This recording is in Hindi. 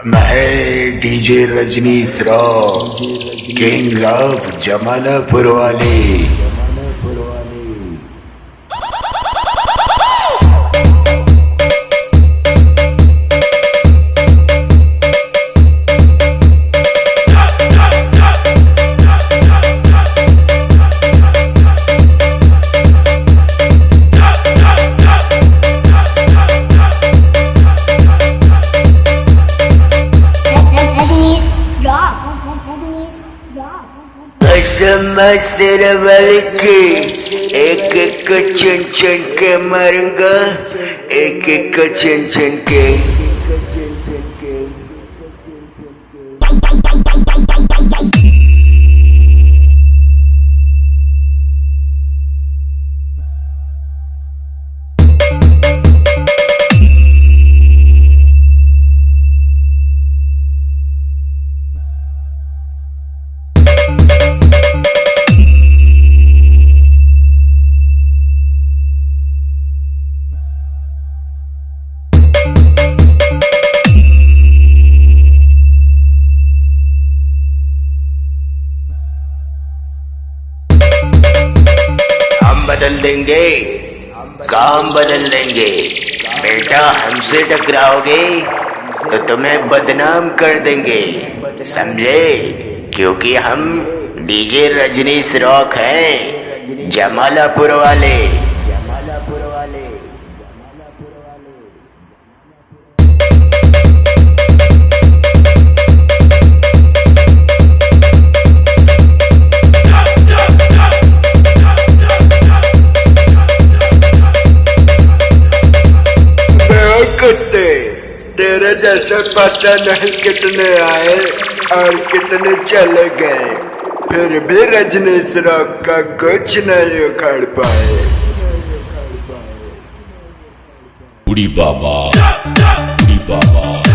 मैं DJ Rajnish Rock, king of Jamalapur वाले। सिर के एक एक को चुन चुन के मारूंगा, एक एक को चुन चुन के। बदल देंगे, काम बदल देंगे। बेटा हमसे टकराओगे तो तुम्हें बदनाम कर देंगे, समझे? क्योंकि हम डीजे रजनीश रॉक हैं, जमालापुर वाले। तेरे जैसे पता नहीं कितने आए और कितने चले गए, फिर भी रजनीश रॉक का कुछ नहीं उखाड़ पाए। बुढ़ी बाबा, बुढ़ी बाबा।